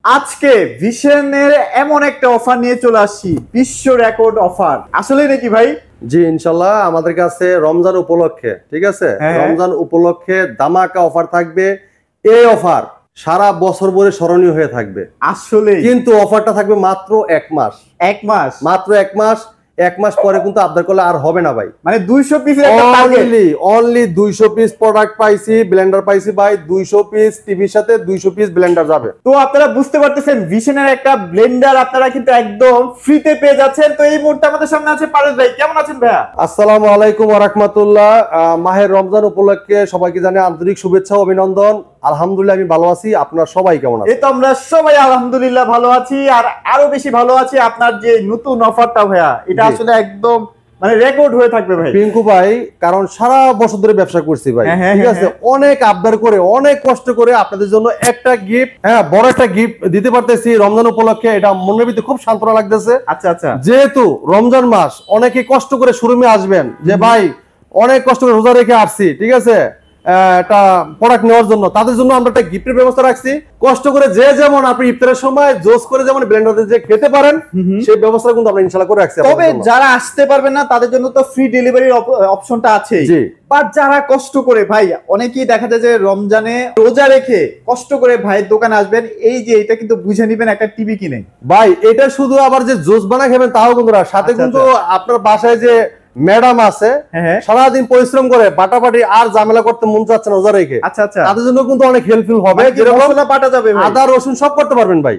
আজকে ভিশনের এমন একটা অফার নিয়ে চলে আসছি, বিশ্ব রেকর্ড অফার। আসলে নাকি ভাই? জি ইনশাল্লাহ আমাদের কাছে রমজান উপলক্ষে, ঠিক আছে, রমজান উপলক্ষে ধামাকা অফার থাকবে। এই অফার সারা বছর ভরে স্মরণীয় হয়ে থাকবে। আসলে কিন্তু অফারটা থাকবে মাত্র 1 মাস। 1 মাস, মাত্র 1 মাস। 1 মাস পরে কিন্তু আবদার করলে আর হবে না ভাই। মানে 200 পিসের একটা টার্গেট। অনলি 200 পিস প্রোডাক্ট পাইছি, ব্লেন্ডার পাইছি ভাই। 200 পিস টিভির সাথে 200 পিস ব্লেন্ডার যাবে। তো আপনারা বুঝতে পারতেছেন ভিশনের একটা ব্লেন্ডার আপনারা কিন্তু একদম ফ্রিতে পেয়ে যাচ্ছেন। তো এই মুহূর্তে আমাদের সামনে আছে পারভেজ ভাই। কেমন আছেন ভাইয়া? আসসালামু আলাইকুম ওয়া রাহমাতুল্লাহ। মাহের রমজান উপলক্ষে সবাইকে জানাই আন্তরিক শুভেচ্ছা ও অভিনন্দন। আলহামদুলিল্লাহ আমি ভালো আছি। আপনারা সবাই কেমন আছেন? এই তো আমরা সবাই আলহামদুলিল্লাহ ভালো আছি, আর আরো বেশি ভালো আছি আপনার যে নতুন অফারটা ভাইয়া, এটা আসলে একদম মানে রেকর্ড হয়ে থাকবে ভাই। পিঙ্কু ভাই, কারণ সারা বছর ধরে ব্যবসা করছি ভাই, ঠিক আছে, অনেক আবদার করে অনেক কষ্ট করে আপনাদের জন্য একটা গিফট, বড় একটা গিফট দিতে পারতেছি রমজান উপলক্ষে। এটা মনের ভিতরে খুব সান্ত্বনা লাগতেছে। আচ্ছা আচ্ছা, যেহেতু রমজান মাস, অনেকে কষ্ট করে শোরুমে আসবেন যে ভাই অনেক কষ্ট করে রোজা রেখে আসছি, ঠিক আছে, একটা প্রোডাক্ট নেওয়ার জন্য। তাদের জন্য আমরা একটা গিফটের ব্যবস্থা রাখছি। কষ্ট করে যে যেমন আপনি ইফতারের সময় জোস করে যেমন ব্লেন্ডারে যে খেতে পারেন, সেই ব্যবস্থা কিন্তু আমরা ইনশাআল্লাহ করে রাখছি। তবে যারা আসতে পারবেন না তাদের জন্য তো ফ্রি ডেলিভারির অপশনটা আছে। জি, বাট যারা কষ্ট করে ভাই, অনেকেই দেখা যায় যে রমজানে রোজা রেখে কষ্ট করে ভাইয়ের দোকানে আসবেন, এই যে এটা কিন্তু বুঝে নিবেন একটা টিভি কিনে ভাই। এটা শুধু আবার যে জোস বানা খাবেন তাও কিন্তু না, সাথে কিন্তু আপনার বাসায় যে ম্যাডাম আছে সারাদিন পরিশ্রম করে বাটাবাটি আর ঝামেলা করতে মন চাচ্ছে না রোজা রেখে, আচ্ছা আচ্ছা, তাদের জন্য কিন্তু অনেক হেল্পফুল হবে। যেরকম মশলা বাটা যাবে, আদা রসুন সব করতে পারবেন ভাই।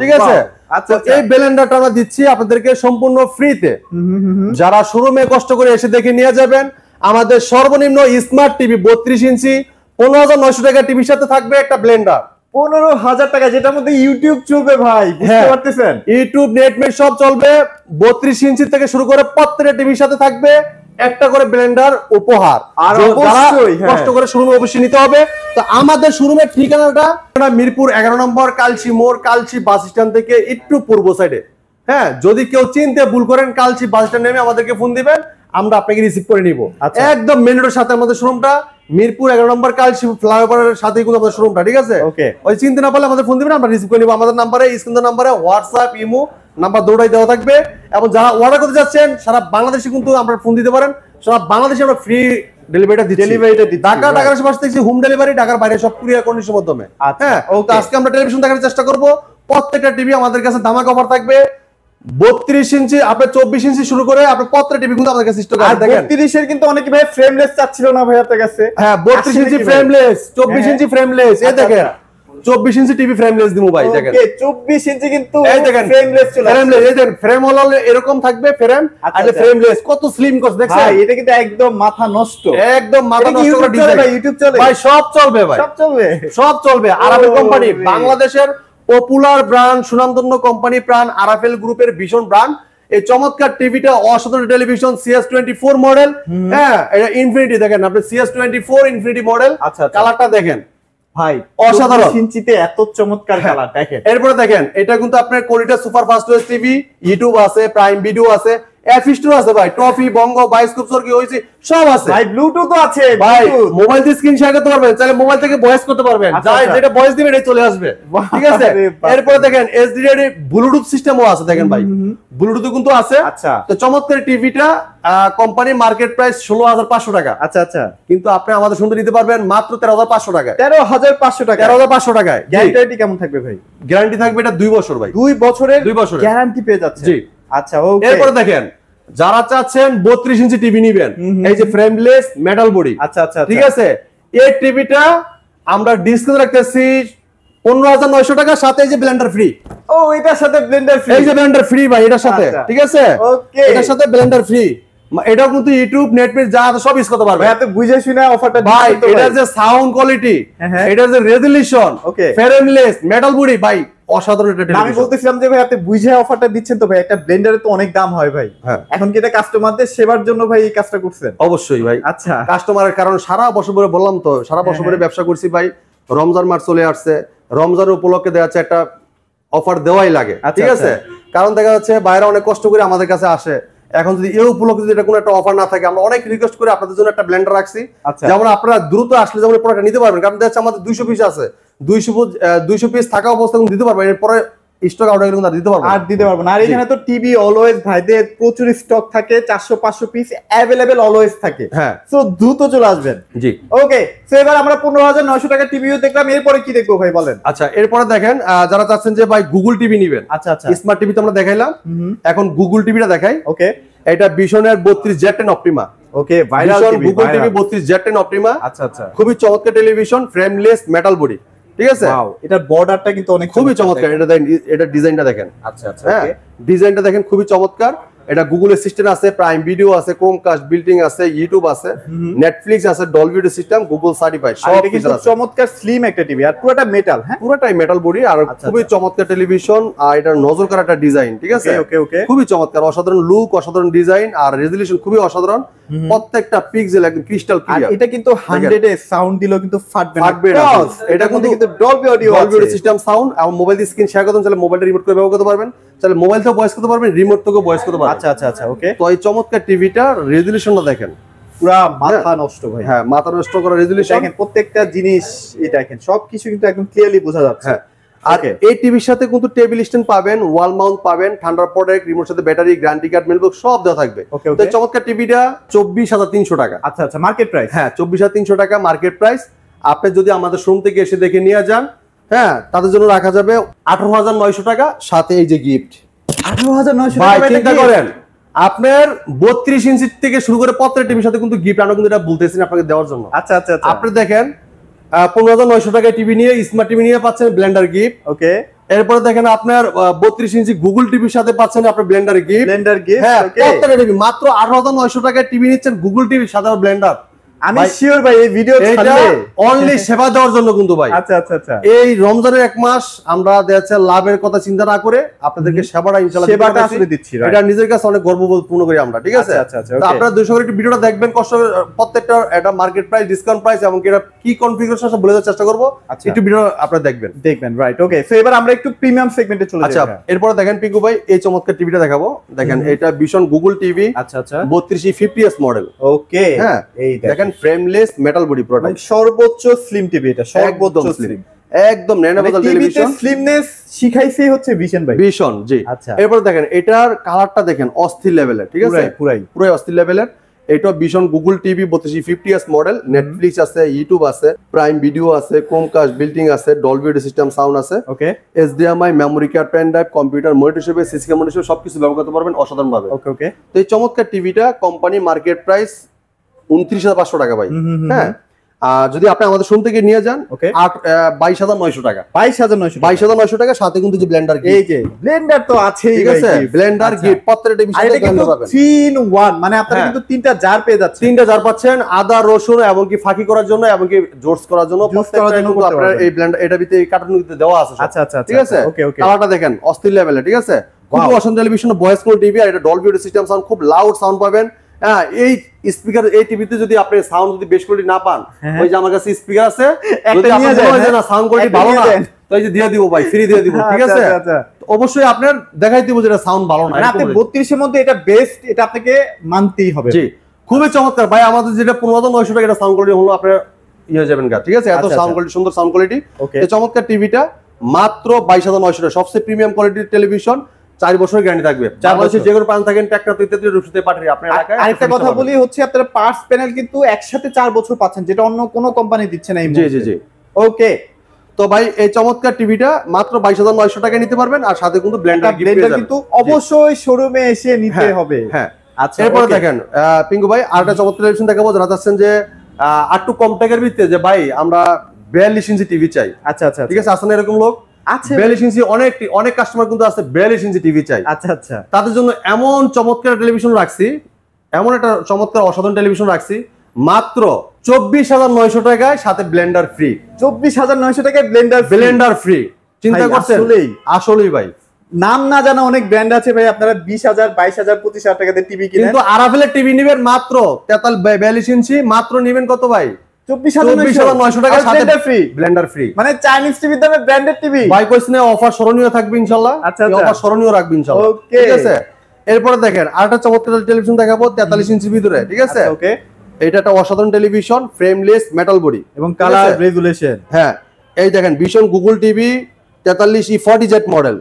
ঠিক আছে, আচ্ছা এই ব্লেন্ডারটা আমরা দিচ্ছি আপনাদেরকে সম্পূর্ণ ফ্রিতে। যারা শোরুমে কষ্ট করে এসে দেখে নিয়ে যাবেন, আমাদের সর্বনিম্ন স্মার্ট টিভি 32 ইঞ্চি 15,900 টাকা টিভির সাথে থাকবে একটা ব্লেন্ডার। 15,000 টাকা, যেটার মধ্যে ইউটিউব চলবে ভাই, বুঝতে পারতেছেন? ইউটিউব নেটমেট সব চলবে। 32 ইঞ্চি থেকে শুরু করে প্রত্যেকটা টিভির সাথে থাকবে একটা করে ব্লেন্ডার উপহার। আর অবশ্যই কষ্ট করে শোরুমে অবশ্যই নিতে হবে। তো আমাদের শোরুমের ঠিকানাটা মিরপুর 11 নম্বর কালচি মোড়, কালচি বাস স্ট্যান্ড থেকে একটু পূর্ব সাইডে। যদি কেউ চিনতে ভুল করেন, কালচি বাস স্ট্যান্ড নেমে আমাদেরকে ফোন দিবেন, আমরা আপনাকে রিসিভ করে নিব। একদম মেন রোডের সাথে আমাদের শোরুমটা, মিরপুর 11 নম্বর কালচি ফ্লাইওভারের সাথে কিন্তু আমাদের শোরুমটা, ঠিক আছে। ওই চিনতে না পারলে আমাদের ফোন দিবেন, আমরা রিসিভ করে নিব। আমাদের নাম্বারে, স্ক্রিনের নাম্বারে হোয়াটসঅ্যাপ, ইমো নাম্বার দুটোই দেওয়া থাকবে। এবং যারা অর্ডার করতে যাচ্ছেন সারা বাংলাদেশে কিন্তু আমরা ফোন দিতে পারেন। সারা বাংলাদেশে আমরা ফ্রি ডেলিভারিটা দিচ্ছি। ঢাকার আশেপাশে দেখছি হোম ডেলিভারি, ঢাকার বাইরে সব কুরিয়ার কন্ডিশনের মাধ্যমে। আজকে আমরা টেলিভিশন দেখার চেষ্টা করব। প্রত্যেকটা টিভি আমাদের কাছে ধামাকা অফার থাকবে। 32 ইঞ্চি আপনার 24 ইঞ্চি শুরু করে আপনার প্রত্যেকটা টিভি কিন্তু আমাদের কাছে স্টক আছে। দেখেন 32 এর কিন্তু অনেকে ভাই ফ্রেমলেস চাচ্ছিল না ভাই আপনার কাছে। 32 ইঞ্চি ফ্রেমলেস, 24 ইঞ্চি ফ্রেমলেস। এই দেখেন 24 ইঞ্চি টিভি ফ্রেমলেস দিমু ভাই। দেখেন 24 ইঞ্চি কিন্তু এই দেখেন ফ্রেমলেস চলে আসছে। ফ্রেমলেস, এই দেখেন ফ্রেম হলো এরকম থাকবে ফ্রেম, আর ফ্রেমলেস কত স্লিম করছে দেখছেন ভাই। এটা কিন্তু একদম মাথা নষ্ট, একদম মাথা নষ্ট করে ডিজাইন। ভাই ইউটিউব চলে ভাই, সব চলবে ভাই, সব চলবে, সব চলবে। আরাফেল কোম্পানি বাংলাদেশের পপুলার ব্র্যান্ড, সুনামধন্য কোম্পানি প্রাণ আরাফেল গ্রুপের ভীষণ ব্র্যান্ড। এই চমৎকার টিভিটা অসাধারণ টেলিভিশন CS24 মডেল। এটা ইনফিনিটি, দেখেন আপনি CS24 ইনফিনিটি মডেল। কালারটা দেখেন ভাই, অসাধারণ। ইঞ্চিতে এত চমৎকার কালার দেখেন। এরপরে দেখেন এটা কিন্তু আপনার কোয়ালিটি সুপার ফাস্ট ওয়েস টিভি, ইউটিউব আছে, প্রাইম ভিডিও আছে, এফ-স্টোর আছে ভাই, টফি, বঙ্গ, বায়োস্কোপ, সর কি হইছে সব আছে ভাই। ব্লুটুথও আছে ভাই, মোবাইল দিয়ে স্ক্রিন শেয়ার করতে পারবেন, চাইলে মোবাইল থেকে ভয়েস করতে পারবেন। যাই যেটা ভয়েস দিবেন এই চলে আসবে, ঠিক আছে। এরপর দেখেন এসডিডি ব্লুটুথ সিস্টেমও আছে, দেখেন ভাই ব্লুটুথ কিন্তু আছে। তো চমৎকার টিভিটা কোম্পানি মার্কেট প্রাইস 16,500 টাকা। আচ্ছা আচ্ছা, কিন্তু আপনি আমাদের শুনতে নিতে পারবেন মাত্র 13,500 টাকায়। 13,500 টাকা, 13,500 টাকায়। গ্যারান্টি কেমন থাকবে ভাই? গ্যারান্টি থাকবে এটা 2 বছর ভাই। 2 বছরের গ্যারান্টি পেয়ে যাচ্ছে। জি আচ্ছা, ওকে। এরপর দেখেন যারা চাচ্ছেন 32 ইঞ্চি টিভি নেবেন, এই যে ফ্রেমলেস মেটাল বডি। আচ্ছা আচ্ছা, ঠিক আছে। এই টিভিটা আমরা ডিসকাউন্ট রাখতেছি 15,900 টাকা, সাথে এই যে ব্লেন্ডার ফ্রি। ও, এটার সাথে ব্লেন্ডার ফ্রি? এই যে ব্লেন্ডার ফ্রি ভাই এটার সাথে, ঠিক আছে। ওকে, এটার সাথে ব্লেন্ডার ফ্রি। এটাও কিন্তু ইউটিউব নেটফ্লিক্স যা আছে সব ইউজ করতে পারবে। আপনি বুঝে শুনে অফারটা ভাই। এটার যে সাউন্ড কোয়ালিটি, এটার যে রেজোলিউশন, ফ্রেমলেস মেটাল বডি ভাই, অসাধারণ একটা টেলিভিশন। আমি বলতেছিলাম যে ভাই আপনি বুঝে অফারটা দিচ্ছেন তো ভাই, একটা ব্লেন্ডারে তো অনেক দাম হয় ভাই। এখন কি এটা কাস্টমারদের সেবার জন্য ভাই এই কাজটা করছেন? অবশ্যই ভাই। আচ্ছা, কাস্টমারের কারণ সারা বছর ধরে বললাম তো, সারা বছর ধরে ব্যবসা করছি ভাই। রমজান মাস চলে আসছে, রমজানের উপলক্ষে দেওয়া যাচ্ছে একটা অফার দেওয়াই লাগে, ঠিক আছে। কারণ দেখা যাচ্ছে বাইরে অনেক কষ্ট করে আমাদের কাছে আসে, এখন যদি এই উপলক্ষে যদি এটা কোনো একটা অফার না থাকে, আমরা অনেক রিকোয়েস্ট করে আপনাদের জন্য একটা ব্লেন্ডার রাখছি, আচ্ছা। যেমন আপনারা দ্রুত আসলে যেমন প্রোডাক্টটা নিতে পারবেন, কারণ দেখা যাচ্ছে আমাদের 200 পিস আছে, 200 পিস থাকা অবস্থায় কিন্তু দিতে পারবেন, এরপরে স্টক আউট হয়ে গেলে আর দিতে পারবো আর দিতে পারবো না। আর এখানে তো টিভি অলওয়েজ ভাইদের প্রচুর স্টক থাকে, 400-500 পিস অ্যাভেলেবেল অলওয়েজ থাকে। হ্যাঁ, সো দ্রুত চলে আসবেন। জি ওকে, সো এবার আমরা 15,900 টাকা টিভিও দেখলাম, এরপরে কি দেখবো ভাই বলেন? আচ্ছা, এরপরে দেখেন যারা চাচ্ছেন যে ভাই গুগল টিভি নেবেন, আচ্ছা আচ্ছা, স্মার্ট টিভি তো আমরা দেখাইলাম, এখন গুগল টিভিটা দেখাই। ওকে, এটা ভিশনের 32Z10 optima. Okay, viral TV, Google TV 32Z10 optima. আচ্ছা আচ্ছা, খুবই চমৎকার টেলিভিশন, ফ্রেমলেস মেটাল বডি, ঠিক আছে? ওয়াও, এটার বর্ডারটা কিন্তু অনেক খুবই চমৎকার। এটা দেখেন, এটা ডিজাইনটা দেখেন। আচ্ছা আচ্ছা, হ্যাঁ, ওকে, ডিজাইনটা দেখেন খুবই চমৎকার। এটা গুগল অ্যাসিস্ট্যান্ট আছে, প্রাইম ভিডিও আছে, ক্রোমকাস্ট বিল্ডিং আছে, ইউটিউব আছে, নেটফ্লিক্স আছে, Dolby audio system, Google certified, সব কিছু আছে। চমৎকার স্লিম একটা টিভি, আর পুরোটা মেটাল। হ্যাঁ, পুরোটাই মেটাল বডি, আর খুবই চমৎকার টেলিভিশন, আর এটা নজর করা একটা ডিজাইন, ঠিক আছে? ওকে ওকে, খুবই চমৎকার, অসাধারণ লুক, অসাধারণ ডিজাইন, আর রেজোলিউশন খুবই অসাধারণ, প্রত্যেকটা পিক্সেল একদম ক্রিস্টাল আর ক্লিয়ার। এটা কিন্তু 100 এ সাউন্ড দিলেও কিন্তু ফাটবে না। এটা কিন্তু ডলবি অডিও সিস্টেম সাউন্ড, আর মোবাইল দিয়ে স্ক্রিন শেয়ার করতে চাইলে মোবাইলটা রিমোট করে ব্যবহার করতে পারবেন, চাইলে মোবাইল থেকে ভয়েস করতে পারবেন, রিমোট থেকে ভয়েস করতে পারবেন। আচ্ছা আচ্ছা আচ্ছা, ওকে। তো এই চমৎকার টিভিটার রেজোলিউশনটা দেখেন, পুরা মাথা নষ্ট ভাই। হ্যাঁ, মাথা নষ্ট করা রেজোলিউশন দেখেন প্রত্যেকটা জিনিস, এই দেখেন সবকিছু কিন্তু একদম ক্লিয়ারলি বোঝা যাচ্ছে। হ্যাঁ, আর এই টিভির সাথে কিন্তু টেবিল স্ট্যান্ড পাবেন, ওয়াল মাউন্ট পাবেন, ঠান্ডার প্রোডাক্ট, রিমোট সাথে ব্যাটারি, গ্যারান্টি কার্ড, মেলবুক সব দেওয়া থাকবে। ওকে তো ওকে, এই চমৎকার টিভিটা 24,300 টাকা। আচ্ছা আচ্ছা, মার্কেট প্রাইস। হ্যাঁ, 24,300 টাকা মার্কেট প্রাইস। আপনি যদি আমাদের শোরুম থেকে এসে দেখে নিয়ে যান, হ্যাঁ, তাদের জন্য রাখা যাবে 18,900 টাকা, সাথে এই যে গিফট। 18,900 ভাই টাকা চিন্তা করেন, আপনার 32 ইঞ্চি থেকে শুরু করে প্রত্যেকটা টিভির সাথে কিন্তু গিফট আমরা কিন্তু এটা বলতেছি না আপনাকে দেওয়ার জন্য। আচ্ছা আচ্ছা আচ্ছা, আপনি দেখেন 15,900 টাকায় টিভি নিয়ে, স্মার্ট টিভি নিয়ে পাচ্ছেন ব্লেন্ডার গিফট। ওকে, এরপরে দেখেন আপনার 32 ইঞ্চি গুগল টিভির সাথে পাচ্ছেন আপনার ব্লেন্ডার গিফট। Blender gift. হ্যাঁ, ওকে, প্রত্যেকটা টিভি মাত্র 18,900 টাকায় টিভি নিচ্ছেন, গুগল টিভির সাথে ব্লেন্ডার। আমি শিওর ভাই এই ভিডিও এটা ছাড়লে অনলি সেবা দেওয়ার জন্য কিন্তু ভাই। আচ্ছা আচ্ছা আচ্ছা, এই রমজানের এক মাস আমরা দেখা লাভের কথা চিন্তা না করে আপনাদেরকে সেবাটা ইনশাআল্লাহ সেবাটা আসলে দিচ্ছি। এটা নিজের কাছে অনেক গর্ববোধ করি আমরা, ঠিক আছে? আচ্ছা আচ্ছা, তো আপনারা 200 করে ভিডিওটা দেখবেন, কষ্ট করে প্রত্যেকটা এটা মার্কেট প্রাইস, ডিসকাউন্ট প্রাইস এবং এটা কি কনফিগারেশন সব বলে দেওয়ার চেষ্টা করব। একটু ভিডিও আপনারা দেখবেন, রাইট। ওকে, সো এবার আমরা একটু প্রিমিয়াম সেগমেন্টে চলে যাই। আচ্ছা, এরপরে দেখেন পিকু ভাই, এই চমৎকার টিভিটা দেখাবো। দেখেন এটা ভীষণ গুগল টিভি, আচ্ছা আচ্ছা, 3250s মডেল। ওকে, হ্যাঁ, এই দেখেন ফ্রেমলেস মেটাল বডি পুরোটা, মানে সর্বোচ্চ স্লিম টিভি, এটা সর্বোচ্চ স্লিম, একদম ন্যানোমেটাল টেলিভিশন। স্লিমনেস শিখাইছেই হচ্ছে ভিশন ভাই। ভীষণ, জি। আচ্ছা, এরপর দেখেন এটার কালারটা দেখেন অস্থির লেভেলের, ঠিক আছে? পুরাই অস্থির লেভেলের। এটা ভীষণ Google TV 3250s model, Netflix আছে, ইউটিউব আছে, প্রাইম ভিডিও আছে, ক্রোমকাস্ট বিল্ডিং আছে, ডলবি অডিও সিস্টেম সাউন্ড আছে, okay, HDMI, memory card, pen drive, computer monitor হিসেবে, সিসি ক্যামেরা হিসেবে সবকিছু ব্যবহার করতে পারবেন অসাধারণ ভাবে। ওকে ওকে, তো এই চমৎকার টিভিটা কোম্পানি মার্কেট প্রাইস 29,500 টাকা ভাই। হ্যাঁ, আর যদি আপনি আমাদের শোরুম থেকে নিয়ে যান 22,900 টাকা। 22,900 টাকা, সাথে কিন্তু যে ব্লেন্ডার গিফট, এই যে ব্লেন্ডার তো আছেই, ঠিক আছে? ব্লেন্ডার গিফট প্রত্যেকটা টিভির সাথে ব্লেন্ডার পাবেন। 3 in 1, মানে আপনারা কিন্তু তিনটা জার পেয়ে যাচ্ছেন। 3টা জার পাচ্ছেন, আদা, রসুন এবং কি ফাঁকি করার জন্য এবং কি জোস করার জন্য, প্রত্যেকটা কিন্তু আপনার এই ব্লেন্ডার এটা ভিতরে এই কার্টুন ভিতরে দেওয়া আছে। আচ্ছা আচ্ছা, ঠিক আছে? ওকে ওকে, কালারটা দেখেন অস্থির লেভেলে, ঠিক আছে? খুব অসাধারণ টেলিভিশন, ভয়েস কল টিভি, আর এটা ডলবি অডিও সিস্টেম সাউন্ড, খুব লাউড সাউন্ড পাবেন। হ্যাঁ, এই স্পিকার, এই টিভিতে যদি আপনি সাউন্ড যদি বেশ কোয়ালিটি না পান, ওই যে আমার কাছে স্পিকার আছে, যদি আপনি মনে হয় না সাউন্ড কোয়ালিটি ভালো না, তো এই যে দিয়ে দিব ভাই, ফ্রি দিয়ে দিব, ঠিক আছে? অবশ্যই আপনার দেখাই দিব যেটা সাউন্ড ভালো না, আপনি 32 এর মধ্যে এটা বেস্ট, এটা আপনাকে মানতেই হবে। জি, খুবই চমৎকার ভাই। আমাদের যেটা 15,900 টাকা, এটা সাউন্ড কোয়ালিটি হলো আপনার ইয়ে যাবেন গা, ঠিক আছে? এত সাউন্ড কোয়ালিটি, সুন্দর সাউন্ড কোয়ালিটি। এই চমৎকার টিভিটা মাত্র 22,900 টাকা, সবচেয়ে প্রিমিয়াম কোয়ালিটির টেলিভিশন, 4 বছরের গ্যারান্টি থাকবে। 4 বছর যে কোনো প্রান্ত থাকেন, ট্র্যাক্টর ইত্যাদি রুশতে পাঠিয়ে আপনার এলাকায়। আরেকটা কথা বলি হচ্ছে, আপনারা পার্টস প্যানেল কিন্তু একসাথে 4 বছর পাচ্ছেন, যেটা অন্য কোনো কোম্পানি দিচ্ছে না এই মুহূর্তে। জি জি জি, ওকে। তো ভাই এই চমৎকার টিভিটা মাত্র 22,900 টাকা নিতে পারবেন, আর সাথে কিন্তু ব্লেন্ডার কিন্তু অবশ্যই শোরুমে এসে নিতে হবে। হ্যাঁ, আচ্ছা, এরপরে দেখেন পিঙ্কু ভাই আরেকটা চমৎকার টেলিভিশন দেখাবো। যারা চাচ্ছেন যে একটু কম টাকার ভিত্তিতে যে ভাই আমরা 42 ইঞ্চি টিভি চাই, আচ্ছা আচ্ছা, ঠিক আছে? আসলে এরকম লোক আছে 42 ইঞ্চি, অনেক কাস্টমার কিন্তু আছে 42 ইঞ্চি টিভি চাই। আচ্ছা আচ্ছা, তাদের জন্য এমন চমৎকার টেলিভিশন রাখছি, এমন একটা চমৎকার অসাধারণ টেলিভিশন রাখছি মাত্র 24,900 টাকায়, সাথে ব্লেন্ডার ফ্রি। 24,900 টাকায় ব্লেন্ডার ফ্রি, চিন্তা করছেন? আসলেই ভাই, নাম না জানা অনেক ব্র্যান্ড আছে ভাই, আপনারা 20,000, 22,000, 25,000 টাকাতে টিভি কিনেন, কিন্তু আরাফেলের টিভি নিবেন মাত্র 42 ইঞ্চি, মাত্র নিবেন কত ভাই? 24,900 টাকা, সাথে ফ্রি, ব্লেন্ডার ফ্রি। মানে চাইনিজ টিভির দামে ব্র্যান্ডেড টিভি। ভাই কইছেন অফার স্মরণীয় থাকবে ইনশাআল্লাহ। আচ্ছা, অফার স্মরণীয় রাখবে ইনশাআল্লাহ, ওকে, ঠিক আছে? এরপরে দেখেন আরেকটা চমৎকার টেলিভিশন দেখাবো 43 ইঞ্চির ভিতরে, ঠিক আছে? ওকে, এটা একটা অসাধারণ টেলিভিশন, ফ্রেমলেস মেটাল বডি এবং কালার রেজুলেশন। হ্যাঁ, এই দেখেন vision Google TV 43E40Z model,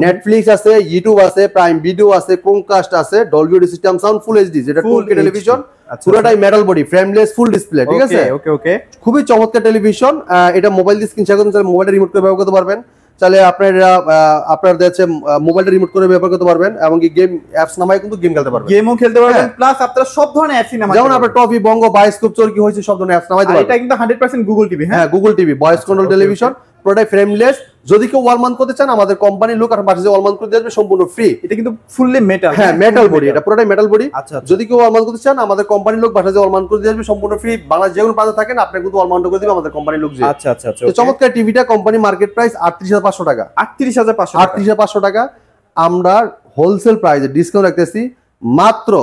Netflix আছে, ইউটিউব আছে, প্রাইম ভিডিও আছে, ক্রোমকাস্ট আছে, Dolby audio system sound, full HD, যেটা 2K টেলিভিশন, পুরোটাই metal body, frameless, full display, ঠিক আছে? ওকে ওকে, খুবই চমৎকার টেলিভিশন। এটা মোবাইল দিয়ে স্ক্রিন শেয়ার করতে চাইলে মোবাইলটা রিমোট করে ব্যবহার করতে পারবেন, চাইলে আপনার হচ্ছে মোবাইলটা রিমোট করে ব্যবহার করতে পারবেন, এবং কি গেম অ্যাপস নামায় কিন্তু গেম খেলতে পারবেন, গেমও খেলতে পারবেন, প্লাস আপনারা সব ধরনের অ্যাপস নামাতে যেমন পারবেন। আপনার টপি, বঙ্গ, বায়োস্কোপ, চরকি হয়েছে সব ধরনের অ্যাপস নামাইতে পারবেন। এটা কিন্তু 100% গুগল টিভি। হ্যাঁ, Google TV voice control television, পুরোটাই ফ্রেমলেস। যদি কেউ ওয়াল মাউন্ট করতে চান আমাদের কোম্পানির লোক আর বাসায় ওয়াল মাউন্ট করে দিয়ে আসবে সম্পূর্ণ ফ্রি। এটা কিন্তু ফুললি মেটাল। হ্যাঁ, মেটাল বডি, এটা পুরোটাই মেটাল বডি। আচ্ছা, যদি কেউ ওয়াল মাউন্ট করতে চান আমাদের কোম্পানির লোক বাসায় ওয়াল মাউন্ট করে দিয়ে আসবে সম্পূর্ণ ফ্রি। বাংলাদেশ যে কোনো প্রান্তে থাকেন আপনি কিন্তু ওয়াল মাউন্ট করে দিবে আমাদের কোম্পানির লোক। আচ্ছা আচ্ছা আচ্ছা, তো চমৎকার টিভিটা কোম্পানি মার্কেট প্রাইস 38,500 টাকা। 38,500, 38,500 টাকা। আমরা হোলসেল প্রাইসে ডিসকাউন্ট রাখতেছি মাত্র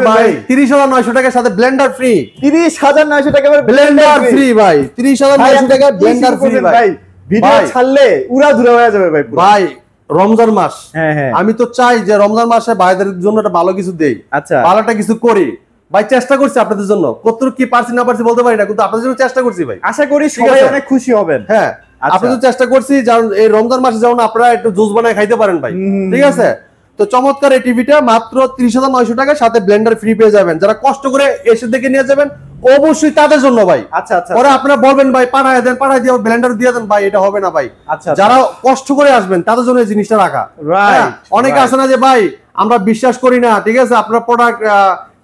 ভাই 30,900 টাকার সাথে ব্লেন্ডার ফ্রি। 30,900 টাকা ব্লেন্ডার ফ্রি ভাই, 30,900 টাকা ব্লেন্ডার ফ্রি ভাই। ভিডিও ছাড়লে উড়া ধুরা হয়ে যাবে ভাই পুরো। ভাই রমজান মাস, হ্যাঁ, আমি তো চাই যে রমজান মাসে ভাইদের জন্য একটা ভালো কিছু দেই, আচ্ছা ভালোটা কিছু করি ভাই। চেষ্টা করছি আপনাদের জন্য, কতটুকু কি পারছি না পারছি বলতে পারি না, কিন্তু আপনাদের জন্য চেষ্টা করছি ভাই। আশা করি সবাই অনেক খুশি হবেন। হ্যাঁ, আপনাদের চেষ্টা করছি যেমন এই রমজান মাসে যেমন আপনারা একটু জুস বানায় খাইতে পারেন ভাই, ঠিক আছে? তো চমৎকার এই টিভিটা মাত্র 30,900 টাকার সাথে ব্লেন্ডার ফ্রি পেয়ে যাবেন। যারা কষ্ট করে এসে দেখে নিয়ে যাবেন অবশ্যই তাদের জন্য ভাই। আচ্ছা আচ্ছা, পরে আপনারা বলবেন ভাই পাঠায় দেন, পাঠায় দিয়ে ব্লেন্ডার দিয়ে দেন, ভাই এটা হবে না ভাই। আচ্ছা, যারা কষ্ট করে আসবেন তাদের জন্য এই জিনিসটা রাখা। রাইট। অনেকে আছে না যে ভাই আমরা বিশ্বাস করি না, ঠিক আছে, আপনার প্রোডাক্ট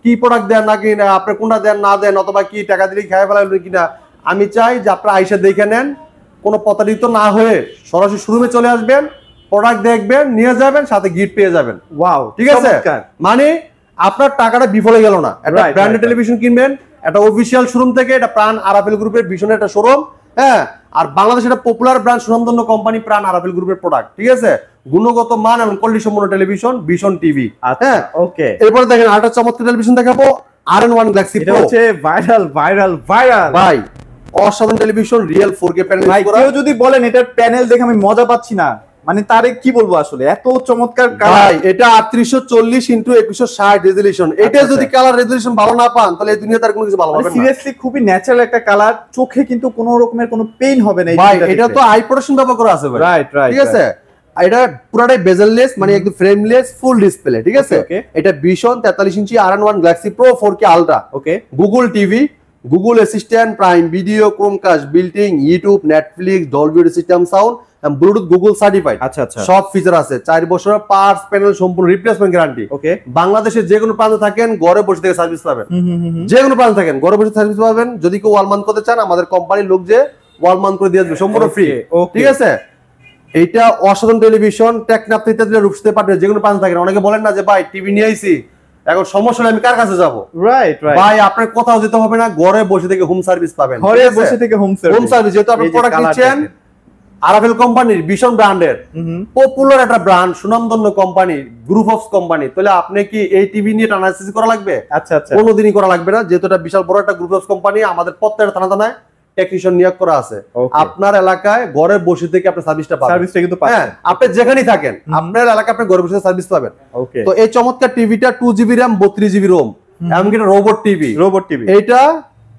কি প্রোডাক্ট দেন নাকি না, আপনার কোনটা দেন না দেন, অথবা কি টাকা দিলে খেয়ে ফেলাবেন কিনা। আমি চাই যে আপনারা আইসা দেখে নেন, কোনো প্রতারিত না হয়ে সরাসরি শোরুমে চলে আসবেন, প্রোডাক্ট দেখবেন, নিয়ে যাবেন, সাথে গিফট পেয়ে যাবেন। ওয়াও, ঠিক আছে, মানে আপনার টাকাটা বিফলে গেল না। একটা ব্র্যান্ডেড টেলিভিশন কিনবেন, একটা অফিসিয়াল শোরুম থেকে, এটা প্রাণ আরাফেল গ্রুপের ভীষণ একটা শোরুম। হ্যাঁ, আর বাংলাদেশের একটা পপুলার ব্র্যান্ড সুনামধন্য কোম্পানি প্রাণ আরাফেল গ্রুপের প্রোডাক্ট, ঠিক আছে? গুণগত মান এবং কোয়ালিটি সম্পন্ন টেলিভিশন ভীষণ টিভি। হ্যাঁ, ওকে। এরপর দেখেন আরেকটা চমৎকার টেলিভিশন দেখাবো, RN1 গ্যালাক্সি এটা হচ্ছে ভাইরাল ভাইরাল ভাইরাল ভাই, অসাধারণ টেলিভিশন, রিয়েল 4K প্যানেল। ভাই কেউ যদি বলেন এটার প্যানেল দেখে আমি মজা পাচ্ছি না, মানে তারে কি বলবো আসলে, এত চমৎকার ভাই। এটা 3840x2160 রেজোলিউশন। এটা যদি কালার রেজোলিউশন ভালো না পান তাহলে এই দুনিয়াতে আর কোনো কিছু ভালো হবে না। সিরিয়াসলি খুবই ন্যাচারাল একটা কালার, চোখে কিন্তু কোনো রকমের কোনো পেইন হবে না ভাই। এটা তো আই প্রোটেকশন ব্যবহার করা আছে ভাই, রাইট রাইট, ঠিক আছে? এটা পুরোটাই বেজেললেস, মানে একদম ফ্রেমলেস, ফুল ডিসপ্লে, ঠিক আছে? এটা ভীষণ 43 inch RN1 galaxy pro 4K ultra. Okay, Google TV, Google assistant, prime video, Chromecast, built-in, YouTube, Netflix, Dolby audio system sound, Bluetooth Google certified. আচ্ছা আচ্ছা, সব ফিচার আছে। 4 বছরের পার্টস প্যানেল সম্পূর্ণ রিপ্লেসমেন্ট গ্যারান্টি। ওকে, বাংলাদেশের যে কোনো প্রান্তে থাকেন ঘরে বসে থেকে সার্ভিস পাবেন, যে কোনো প্রান্তে থাকেন ঘরে বসে সার্ভিস পাবেন। যদি কেউ ওয়াল মাউন্ট করতে চান আমাদের কোম্পানির লোক যে ওয়াল মাউন্ট করে দিয়ে আসবে সম্পূর্ণ ফ্রি, ঠিক আছে? এইটা অসাধারণ টেলিভিশন, টেকনাফ থেকে রূপসতে পাঠাবে, যে কোনো প্রান্তে থাকেন। অনেকে বলেন না যে ভাই টিভি নিয়ে আইছি, এখন সমস্যা হলে আমি কার কাছে যাব? রাইট রাইট ভাই, আপনার কোথাও যেতে হবে না, ঘরে বসে থেকে হোম সার্ভিস পাবেন, ঘরে বসে থেকে হোম সার্ভিস। যেহেতু আপনি প্রোডাক্ট নিচ্ছেন আরাফেল কোম্পানির, ভীষণ ব্র্যান্ডের, পপুলার একটা ব্র্যান্ড, সুনামধন্য কোম্পানি, গ্রুপ অফ কোম্পানি, তাহলে আপনি কি এই টিভি নিয়ে অ্যানালিসিস করা লাগবে? আচ্ছা আচ্ছা, কোনোদিনই করা লাগবে না, যেহেতু এটা বিশাল বড় একটা গ্রুপ অফ কোম্পানি। আমাদের প্রত্যেকটা থানায় টেকনিশিয়ান নিয়োগ করা আছে। আপনার এলাকায় ঘরে বসে থেকে আপনি সার্ভিসটা পাবেন, সার্ভিসটা কিন্তু পাবেন। আপনি যেখানেই থাকেন আপনার এলাকায় আপনি ঘরে বসে সার্ভিস পাবেন। ওকে, তো এই চমৎকার টিভিটা 2GB RAM 32GB ROM, এমনকি এটা রোবট টিভি। এটা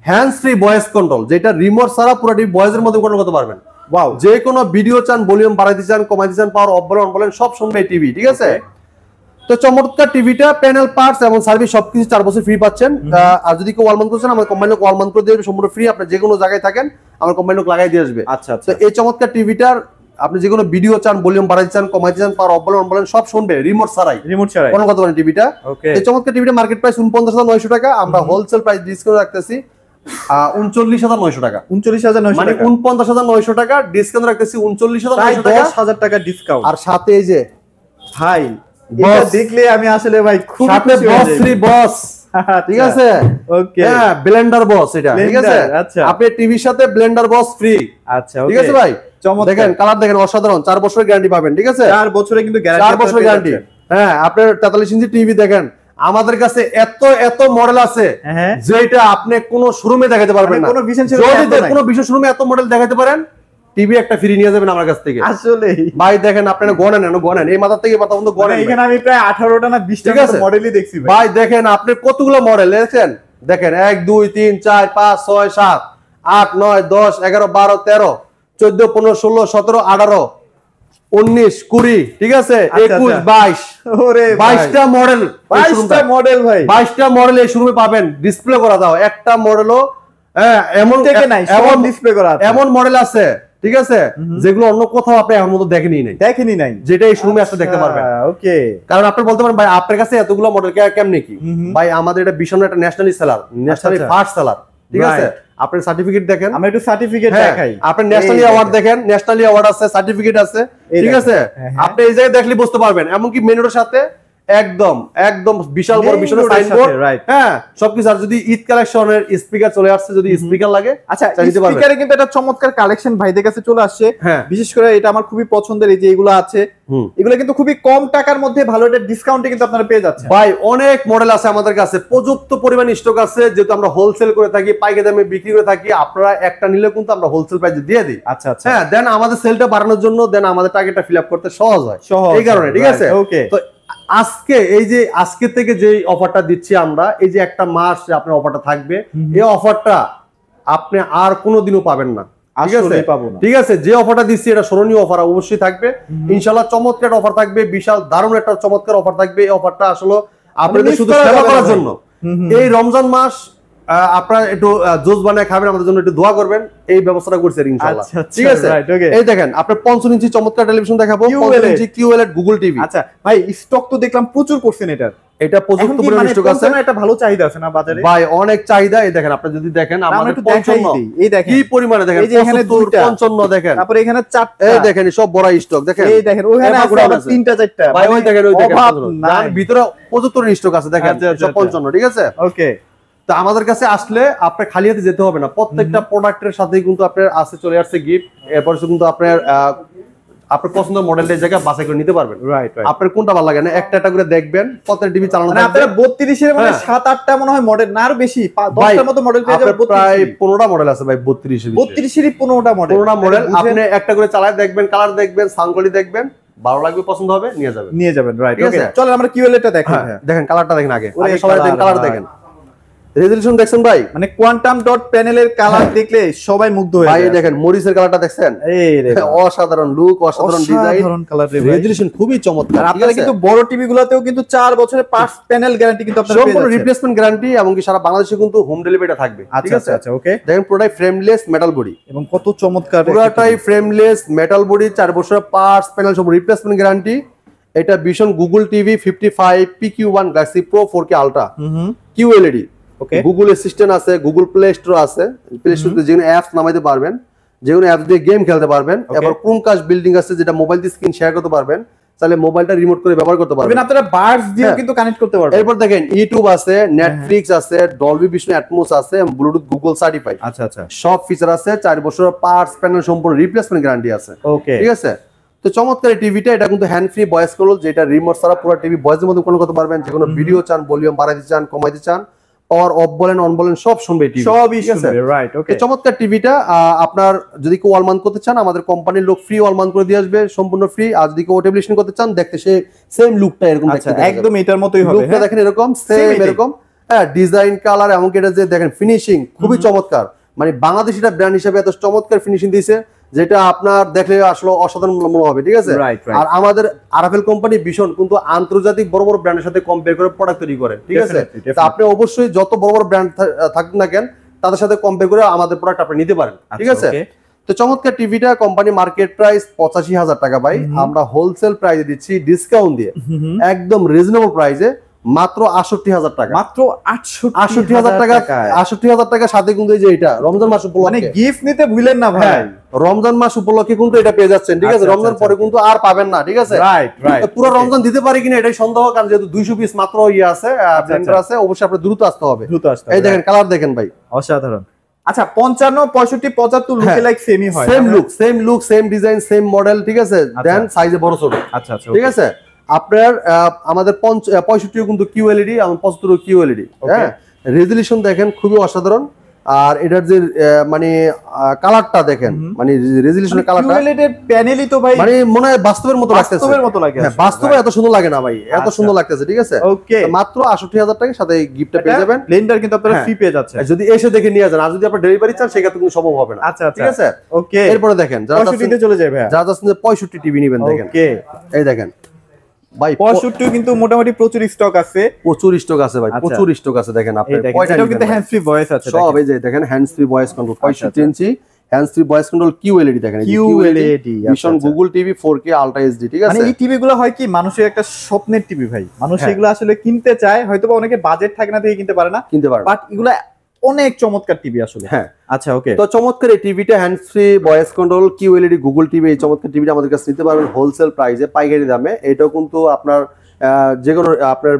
হ্যান্ডস ফ্রি ভয়েস কন্ট্রোল, যেটা রিমোট ছাড়া পুরো টিভি ভয়েসের মধ্যে কন্ট্রোল করতে পারবেন। ওয়াও, যে কোনো ভিডিও চান, ভলিউম বাড়াইতে চান, কমাইতে চান, পাওয়ার অফ বলেন অন বলেন সব শুনবে এই টিভি, ঠিক আছে? তো চমৎকার টিভিটা প্যানেল পার্টস এবং সার্ভিস সবকিছু 4 বছর ফ্রি পাচ্ছেন। আর যদি কেউ ওয়াল মাউন্ট করছেন আমার কোম্পানি ওয়াল মাউন্ট করে দেবে সম্পূর্ণ ফ্রি। আপনি যে কোনো জায়গায় থাকেন আমার কোম্পানি লোক লাগাই দিয়ে আসবে। আচ্ছা আচ্ছা, তো এই চমৎকার টিভিটার আপনি যে কোনো ভিডিও চান, ভলিউম বাড়াইতে চান, কমাইতে চান, পাওয়ার অফ বলেন অন বলেন সব শুনবে রিমোট ছাড়াই কোনো কথা বলেন টিভিটা। এই চমৎকার টিভিটা মার্কেট প্রাইস 49,900 টাকা, আমরা হোলসেল প্রাইস ডিসকাউন্ট রাখতেছি 39,900 টাকা। 39,900, মানে 49,900 টাকা ডিসকাউন্ট রাখতেছি 39,900 টাকা, 10,000 টাকা ডিসকাউন্ট। আর সাথে এই যে ভাই এটা দেখলে আমি আসলে ভাই খুব সাথে বস ফ্রি বস, ঠিক আছে? ওকে, হ্যাঁ, ব্লেন্ডার বস এটা, ঠিক আছে? আচ্ছা, আপনি টিভির সাথে ব্লেন্ডার বস ফ্রি। আচ্ছা, ঠিক আছে ভাই? দেখেন কালার দেখেন, অসাধারণ। 4 বছরের গ্যারান্টি পাবেন, ঠিক আছে? 4 বছরে কিন্তু গ্যারান্টি, 4 বছরের গ্যারান্টি। হ্যাঁ, আপনার 43 ইঞ্চি টিভি দেখেন, আমাদের কাছে এত মডেল আছে যেটা আপনি কোন শোরুমে দেখাতে পারবেন না। কোনো বিশেষ যদি কোনো বিশেষ শোরুমে এত মডেল দেখাতে পারেন টিভি একটা ফ্রি নিয়ে যাবেন আমার কাছ থেকে। আসলে ভাই দেখেন আপনারা গণেন এই মাথা থেকে মাথা পর্যন্ত গণেন। এখানে আমি প্রায় 18টা না 20টা মডেলই দেখছি ভাই। ভাই দেখেন আপনি কতগুলো মডেল দেখছেন, দেখেন 1 2 3 4 5 6 7 8 9 10 11 12 13 14 15 16 17 18 19 20 ঠিক আছে 21 22 ওরে 22টা মডেল 22টা মডেল ভাই 22টা মডেল এই শোরুমে পাবেন। ডিসপ্লে করা দাও একটা মডেলও এমন থেকে নাই, সব ডিসপ্লে করা আছে। এমন মডেল আছে ঠিক আছে যেগুলো অন্য কোথাও আপনি এখন মতো দেখেনি নাই, যেটা এই শোরুমে আসলে দেখতে পারবেন। ওকে, কারণ আপনি বলতে পারেন ভাই আপনার কাছে এতগুলো মডেল কেমনে কি, ভাই আমাদের এটা ভীষণ একটা nationally seller, nationally first seller ঠিক আছে। আপনার সার্টিফিকেট দেখেন, আমি একটু সার্টিফিকেট দেখাই। আপনি ন্যাশনালি অ্যাওয়ার্ড দেখেন, ন্যাশনালি অ্যাওয়ার্ড আছে, সার্টিফিকেট আছে ঠিক আছে। আপনি এই জায়গায় দেখলে বুঝতে পারবেন, এমনকি মেনুর সাথে একদম একদম বিশাল বড় বিশাল সাইনবোর্ড, হ্যাঁ সবকিছু। আর যদি ঈদ কালেকশনের স্পিকার চলে আসছে, যদি স্পিকার লাগে, আচ্ছা স্পিকারে কিন্তু একটা চমৎকার কালেকশন ভাইদের কাছে চলে আসছে। বিশেষ করে এটা আমার খুবই পছন্দের, এই যে এগুলো আছে, এগুলো কিন্তু খুবই কম টাকার মধ্যে ভালো একটা ডিসকাউন্টে কিন্তু আপনারা পেয়ে যাচ্ছেন। ভাই অনেক মডেল আছে আমাদের কাছে, পর্যাপ্ত পরিমাণ স্টক আছে, যেহেতু আমরা হোলসেল করে থাকি, পাইকারি দামে বিক্রি করে থাকি। আপনারা একটা নিলে কিন্তু আমরা হোলসেল প্রাইসে দিয়ে দিই। আচ্ছা আচ্ছা, হ্যাঁ দেন আমাদের সেলটা বাড়ানোর জন্য, দেন আমাদের টার্গেটটা ফিল আপ করতে সহজ হয় এই কারণে ঠিক আছে। ওকে, তো আজকে এই যে আজকে থেকে যে অফারটা দিচ্ছি আমরা, এই যে একটা মাস আপনার অফারটা থাকবে, এই অফারটা আপনি আর কোনোদিনও পাবেন না ঠিক আছে। ঠিক আছে, যে অফারটা দিচ্ছি এটা স্মরণীয় অফার অবশ্যই থাকবে ইনশাআল্লাহ। চমৎকার অফার থাকবে, বিশাল দারুণ একটা চমৎকার অফার থাকবে। এই অফারটা আসলে আপনাদের শুধু সেবা করার জন্য। এই রমজান মাস আপনারা একটু জুস বানিয়ে খাবেন, আমাদের জন্য একটু দোয়া করবেন, এই ব্যবস্থাটা করছে ইনশাআল্লাহ ঠিক আছে। এই দেখেন আপনার 55 ইঞ্চি চমৎকার টেলিভিশন দেখাবো, 55 ইঞ্চি QLED গুগল টিভি। আচ্ছা ভাই স্টক তো দেখলাম প্রচুর করছেন এটার, এটা পর্যাপ্ত পরিমাণ স্টক আছে, এটা ভালো চাহিদা আছে না বাজারে ভাই অনেক চাহিদা। এই দেখেন আপনি যদি দেখেন আমাদের 55 এই দেখেন কি পরিমাণে দেখেন, এই যে এখানে 55 দেখেন, তারপরে এখানে 4টা, এই দেখেন সব বড় স্টক দেখেন, এই দেখেন ওখানে আছে 3টা 4টা ভাই, ওই দেখেন ভিতরে 75 স্টক আছে দেখেন সব 55 ঠিক আছে। ওকে, তো আমাদের কাছে আসলে আপনার খালি হাতে যেতে হবে না, প্রত্যেকটা প্রোডাক্টের সাথেই কিন্তু আপনার আছে চলে আসছে গিফট। এরপর কিন্তু আপনার আপনার পছন্দের মডেলটা এই জায়গায় বাছাই করে নিতে পারবেন। রাইট, আপনার কোনটা ভালো লাগে না একটা একটা করে দেখবেন, প্রত্যেক টিভি চালানো মানে আপনারা 32 এর মানে 7-8টা মনে হয় মডেল, না আরো বেশি 10টার মতো মডেল পেয়ে যাবেন। প্রায় 15টা মডেল আছে ভাই 32 এর 15টা মডেল, 15টা মডেল আপনি একটা করে চালায় দেখবেন, কালার দেখবেন, সাউন্ড কোয়ালিটি দেখবেন, ভালো লাগবে পছন্দ হবে নিয়ে যাবেন। রাইট, ওকে চলেন আমরা QLED টা দেখেন। দেখেন কালারটা দেখেন, আগে সবাই দেখেন কালার দেখেন, রেজোলিউশন দেখছেন ভাই, মানে কোয়ান্টাম ডট প্যানেলের কালার দেখলে সবাই মুগ্ধ হয়ে যায়। ভাই দেখেন মরিসের কালারটা দেখছেন, এই রে অসাধারণ লুক, অসাধারণ ডিজাইন, অসাধারণ কালার, রেজোলিউশন খুবই চমৎকার। আপনারা কিন্তু বড় টিভি গুলোতেও কিন্তু 4 বছরের পার্টস প্যানেল গ্যারান্টি কিন্তু আপনারা পেয়ে যাচ্ছেন, সম্পূর্ণ রিপ্লেসমেন্ট গ্যারান্টি, এবং কি সারা বাংলাদেশে কিন্তু হোম ডেলিভারিটা থাকবে। ঠিক আছে, আচ্ছা ওকে। দেখেন পুরোটাই ফ্রেমলেস মেটাল বডি, এবং কত চমৎকার, পুরোটাই ফ্রেমলেস মেটাল বডি, 4 বছরের পার্টস প্যানেল সব রিপ্লেসমেন্ট গ্যারান্টি। এটা ভীষণ Google TV 55 PQ1 Galaxy pro 4K ultra QLED। Google assistant আছে, গুগল প্লে স্টোর আছে, প্লে স্টোরে যেগুলো অ্যাপস নামাইতে পারবেন, যেগুলো অ্যাপ দিয়ে গেম খেলতে পারবেন। এবার ক্রোমকাস্ট বিল্ডিং আছে, যেটা মোবাইল দিয়ে স্ক্রিন শেয়ার করতে পারবেন, তাহলে মোবাইলটা রিমোট করে ব্যবহার করতে পারবেন, আপনারা বাডস দিয়েও কিন্তু কানেক্ট করতে পারবেন। এরপর দেখেন ইউটিউব আছে, নেটফ্লিক্স আছে, ডলবি ভিশন অ্যাটমস আছে, ব্লুটুথ গুগল সার্টিফাইড। আচ্ছা আচ্ছা, সব ফিচার আছে, 4 বছরের পার্টস প্যানেল সম্পূর্ণ রিপ্লেসমেন্ট গ্যারান্টি আছে। ওকে, ঠিক আছে। তো চমৎকার টিভিটা, এটা কিন্তু হ্যান্ড ফ্রি ভয়েস কন্ট্রোল, যেটা রিমোট ছাড়া পুরো টিভি ভয়েসের মধ্যে কন্ট্রোল করতে পারবেন। যে কোনো ভিডিও চান, ভলিউম বাড়াইতে চান, কমাইতে চান, পাওয়ার অফ বলেন অন বলেন সব শুনবে টিভি, সবই শুনবে। রাইট, ওকে। চমৎকার টিভিটা আপনার যদি কেউ ওয়াল মাউন্ট করতে চান, আমাদের কোম্পানির লোক ফ্রি ওয়াল মাউন্ট করে দিয়ে আসবে, সম্পূর্ণ ফ্রি। আর যদি কেউ টেলিভিশন করতে চান, দেখতে সে সেম লুকটা এরকম দেখতে, একদম এটার মতোই হবে। লুকটা দেখেন এরকম সেম এরকম, হ্যাঁ ডিজাইন কালার, এমনকি এটা যে দেখেন ফিনিশিং খুবই চমৎকার। মানে বাংলাদেশ এটা ব্র্যান্ড হিসেবে এত চমৎকার ফিনিশিং দিয়েছে, যেটা আপনার দেখলে আসলে অসাধারণ মনে হবে। ঠিক আছে। আর আমাদের আরএফএল কোম্পানি ভীষণ কিন্তু আন্তর্জাতিক বড় বড় ব্র্যান্ডের সাথে কম্পেয়ার করে প্রোডাক্ট তৈরি করে। ঠিক আছে। তো আপনি অবশ্যই যত বড় বড় ব্র্যান্ড থাকুন না কেন, তাদের সাথে কম্পেয়ার করে আমাদের প্রোডাক্ট আপনি নিতে পারেন। ঠিক আছে। তো চমৎকার টিভিটা কোম্পানি মার্কেট প্রাইস 85,000 টাকা, ভাই আমরা হোলসেল প্রাইসে দিচ্ছি ডিসকাউন্ট দিয়ে একদম রিজনেবল প্রাইসে মাত্র 68,000 টাকা, মাত্র 68,000 টাকা। 68,000 টাকার সাথে কিন্তু এই যে এটা রমজান মাস উপলক্ষে, মানে গিফট নিতে ভুলেন না ভাই, রমজান মাস উপলক্ষে কিন্তু এটা পেয়ে যাচ্ছেন। ঠিক আছে। রমজান পরে কিন্তু আর পাবেন না। ঠিক আছে। পুরো রমজান দিতে পারি কিনা এটাই সন্দেহ, কারণ যেহেতু 200 পিস মাত্র ইয়ে আছে, ব্লেন্ডার আছে, অবশ্যই আপনার দ্রুত আসতে হবে। এই দেখেন কালার দেখেন ভাই, অসাধারণ। আচ্ছা 55, 65, 75 লুকে লাইক সেমই হয়, same look same design same model. ঠিক আছে। দেন সাইজে বড় ছোট। আচ্ছা আচ্ছা, ঠিক আছে। আপনার আমাদের 65 কিন্তু QLED এবং 75 QLED। হ্যাঁ রেজোলিউশন দেখেন খুবই অসাধারণ, আর এটার যে মানে কালারটা দেখেন, মানে রেজোলিউশনের কালারটা কিউএলইডি প্যানেলই তো ভাই মানে মনে হয় বাস্তবের মতো লাগতেছে, বাস্তবের মতো লাগে। হ্যাঁ বাস্তবে এত সুন্দর লাগে না ভাই, এত সুন্দর লাগতেছে। ঠিক আছে, ওকে, মাত্র 68000 টাকার সাথে গিফটটা পেয়ে যাবেন। ব্লেন্ডার কিন্তু আপনারা ফ্রি পেয়ে যাচ্ছেন যদি এসে দেখে নিয়ে যান, আর যদি আপনারা ডেলিভারি চান সেক্ষেত্রে কিন্তু সম্ভব হবে না। আচ্ছা ঠিক আছে, ওকে। এরপরে দেখেন যারা 65 তে চলে যাবে, যারা যাচ্ছেন 65 টিভি নেবেন, দেখেন ওকে এই দেখেন ভাই 65 কিন্তু মোটামুটি প্রচুর স্টক আছে, প্রচুর স্টক আছে ভাই, প্রচুর স্টক আছে। দেখেন আপনি কয়টা এটাও কিন্তু হ্যান্ড ফ্রি ভয়েস আছে সব, এই যে দেখেন hand free voice control 65 inch hand free voice control QLED, দেখেন QLED Vision Google TV 4K ultra HD. ঠিক আছে, মানে এই টিভি গুলো হয় কি মানুষের একটা স্বপ্নের টিভি ভাই, মানুষ এগুলো আসলে কিনতে চায়, হয়তোবা অনেকে বাজেট থাকে না থেকে কিনতে পারে না, বাট এগুলো অনেক চমৎকার টিভি আসলে। হ্যাঁ আচ্ছা ওকে, তো চমৎকার এই টিভিটা hand free voice control QLED Google TV, এই চমৎকার টিভিটা আমাদের কাছে নিতে পারবেন হোলসেল প্রাইসে, পাইকারি দামে। এটাও কিন্তু আপনার যে কোনো আপনার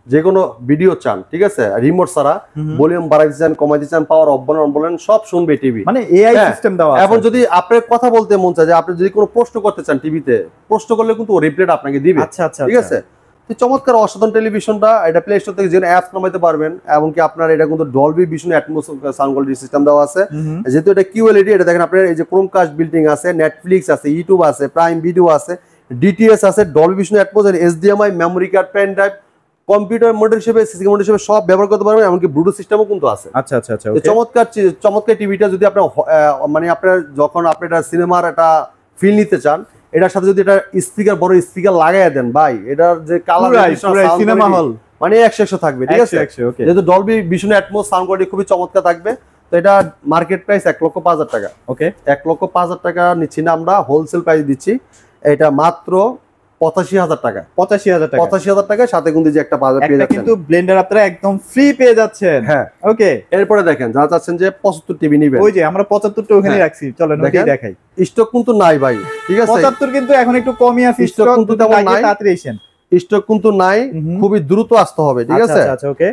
যে কোনো ভিডিও চান, ঠিক আছে, রিমোট ছাড়া ভলিউম বাড়াইতে চান, কমাইতে চান, পাওয়ার অফ বলেন অন বলেন সব শুনবে টিভি, মানে এআই সিস্টেম দেওয়া আছে। এখন যদি আপনার কথা বলতে মন চায়, যে আপনি যদি কোনো প্রশ্ন করতে চান টিভিতে, প্রশ্ন করলে কিন্তু ও রিপ্লাইটা আপনাকে দিবে। আচ্ছা আচ্ছা, ঠিক আছে, তো চমৎকার অসাধারণ টেলিভিশনটা, এটা প্লে স্টোর থেকে যে অ্যাপস নামাইতে পারবেন, এবং কি আপনার এটা কিন্তু Dolby Vision atoms sound quality system দেওয়া আছে। যেহেতু এটা কিউএলইডি, এটা দেখেন আপনার এই যে ক্রোমকাস্ট বিল্ডিং আছে, নেটফ্লিক্স আছে, ইউটিউব আছে, প্রাইম ভিডিও আছে, ডিটিএস আছে, Dolby Vision Atmos, HDMI, memory card, pen drive, computer model হিসেবে, সিসি মডেল হিসেবে সব ব্যবহার করতে পারবেন, এমনকি ব্লুটুথ সিস্টেমও কিন্তু আছে। আচ্ছা আচ্ছা আচ্ছা, চমৎকার টিভিটা যদি আপনার মানে আপনার যখন আপনি এটা সিনেমার একটা ফিল নিতে চান, এটার সাথে যদি এটা স্পিকার, বড় স্পিকার লাগাইয়া দেন ভাই, এটার যে কালার সিনেমা হল মানে 100 থাকবে। ঠিক আছে, যেহেতু Dolby Vision atoms sound quality খুবই চমৎকার থাকবে, তো এটা মার্কেট প্রাইস 1,05,000 টাকা। ওকে, 1,05,000 টাকা নিচ্ছি না আমরা, হোলসেল প্রাইস দিচ্ছি এটা মাত্র 85,000 টাকা। 85,000 টাকা সাথে কিন্তু যে একটা বাজার পেয়ে যাচ্ছেন, কিন্তু ব্লেন্ডার আপনারা একদম ফ্রি পেয়ে যাচ্ছেন। হ্যাঁ ওকে, এরপরে দেখেন যারা চাচ্ছেন যে 75 টিভি নেবেন, ওই যে আমরা 75টা ওখানে রাখছি, চলেন ওইটাই দেখাই। স্টক কিন্তু নাই ভাই, ঠিক আছে, 75 কিন্তু এখন একটু কমই আছে, স্টক কিন্তু তেমন নাই, তাড়াতাড়ি আসেন, স্টক কিন্তু নাই, খুবই দ্রুত আসতে হবে। ঠিক আছে, আচ্ছা আচ্ছা ওকে,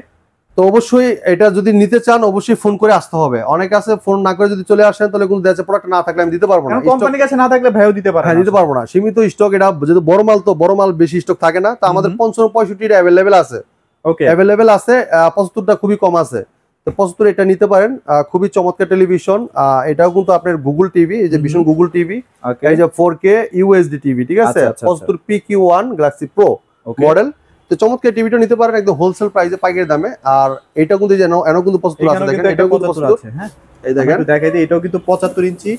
তো অবশ্যই এটা যদি নিতে চান অবশ্যই ফোন করে আসতে হবে। অনেক আছে ফোন না করে যদি চলে আসেন তাহলে কিন্তু দেশে প্রোডাক্ট না থাকলে আমি দিতে পারবো না, কোম্পানির কাছে না থাকলে ভাইও দিতে পারবে। হ্যাঁ দিতে পারবো না, সীমিত স্টক। এটা যেহেতু বড় মাল, তো বড় মাল বেশি স্টক থাকে না, তো আমাদের 55-65টা অ্যাভেলেবেল আছে। ওকে, অ্যাভেলেবেল আছে, 75টা খুবই কম আছে, তো 75 এটা নিতে পারেন। খুবই চমৎকার টেলিভিশন, এটাও কিন্তু আপনার গুগল টিভি, এই যে ভিশন গুগল টিভি, এই যে 4K ইউএসডি টিভি। ঠিক আছে, 75 PQ1 গ্যালাক্সি প্রো মডেল, তো চমৎকার টিভিটা নিতে পারেন একদম হোলসেল প্রাইসে, পাইকারি দামে। আর এটা কিন্তু যেন এনো কিন্তু 75 আছে, দেখেন এটাও কিন্তু 75 আছে। হ্যাঁ এই দেখেন, দেখাই দিই, এটাও কিন্তু 75 ইঞ্চি।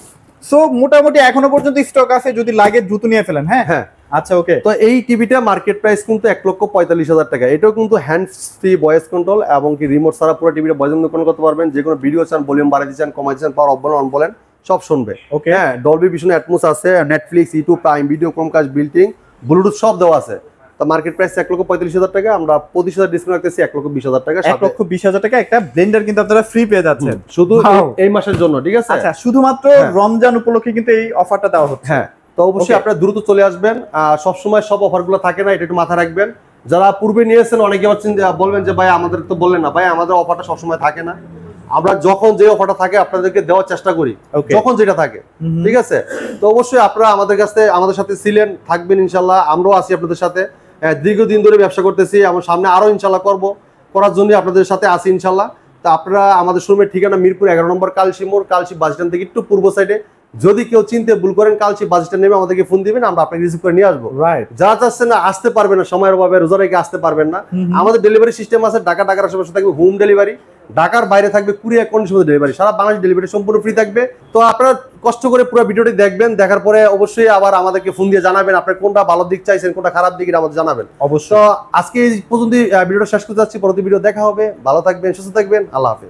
সো মোটামুটি এখনো পর্যন্ত স্টক আছে, যদি লাগে দ্রুত নিয়ে ফেলেন। হ্যাঁ হ্যাঁ আচ্ছা ওকে, তো এই টিভিটা মার্কেট প্রাইস কিন্তু 1,45,000 টাকা। এটাও কিন্তু হ্যান্ড ফ্রি ভয়েস কন্ট্রোল, এবং কি রিমোট ছাড়া পুরো টিভিটা ভয়েস কন্ট্রোল করতে পারবেন। যে কোনো ভিডিও চান, ভলিউম বাড়াইতে চান, কমাইতে চান, পাওয়ার অফ বলেন অন বলেন সব শুনবে। ওকে, হ্যাঁ ডলবি ভিশন অ্যাটমস আছে, Netflix, YouTube, prime video, Chromecast building, Bluetooth সব দেওয়া আছে। তো মার্কেট প্রাইস 1,45,000 টাকা, আমরা 25,000 ডিসকাউন্ট রাখতেছি 1,20,000 টাকা। 1,20,000 টাকা একটা ব্লেন্ডার কিন্তু আপনারা ফ্রি পেয়ে যাচ্ছেন শুধু এই মাসের জন্য। ঠিক আছে, আচ্ছা শুধুমাত্র রমজান উপলক্ষে কিন্তু এই অফারটা দেওয়া হচ্ছে। হ্যাঁ তো অবশ্যই আপনারা দ্রুত চলে আসবেন। সব সময় সব অফারগুলো থাকে না, এটা একটু মাথায় রাখবেন। যারা পূর্বে নিয়েছেন অনেকে বলবেন যে ভাই আমাদের তো বললেন না, ভাই আমাদের অফারটা সবসময় থাকে না, আমরা যখন যে অফারটা থাকে আপনাদেরকে দেওয়ার চেষ্টা করি, যখন যেটা থাকে। ঠিক আছে, তো অবশ্যই আপনারা আমাদের কাছে আমাদের সাথে ছিলেন, থাকবেন ইনশাল্লাহ, আমরাও আছি আপনাদের সাথে। দীর্ঘদিন ধরে ব্যবসা করতেছি, আমার সামনে আরো ইনশাল্লাহ করার জন্য আপনাদের সাথে আছি ইনশাল্লাহ। তো আপনারা আমাদের শোরুমের ঠিকানা মিরপুর 11 নম্বর কালশি মোড়, কালশি বাস স্ট্যান্ড থেকে একটু পূর্ব সাইডে। যদি কেউ চিনতে ভুল করেন, কালশি বাস স্ট্যান্ড নেমে আমাদেরকে ফোন দিবেন, আমরা আপনাকে রিসিভ করে নিয়ে আসবো। যারা চাচ্ছেন না আসতে পারবেন না, সময়ের অভাবে রোজা রেখে আসতে পারবেন না, আমাদের ডেলিভারি সিস্টেম আছে। ঢাকার আশেপাশে থাকবে হোম ডেলিভারি, ঢাকার বাইরে থাকবে কুরিয়ার কন্ডিশনে ডেলিভারি, সারা বাংলাদেশ ডেলিভারি সম্পূর্ণ ফ্রি থাকবে। তো আপনারা কষ্ট করে পুরো ভিডিওটি দেখবেন, দেখার পরে অবশ্যই আবার আমাদেরকে ফোন দিয়ে জানাবেন আপনার কোনটা ভালো দিক চাইছেন, কোনটা খারাপ দিক, আমাদের জানাবেন অবশ্য। আজকে এই পর্যন্ত ভিডিওটা শেষ করতে যাচ্ছি, পরবর্তী ভিডিও দেখা হবে। ভালো থাকবেন, সুস্থ থাকবেন, আল্লাহ হাফেজ।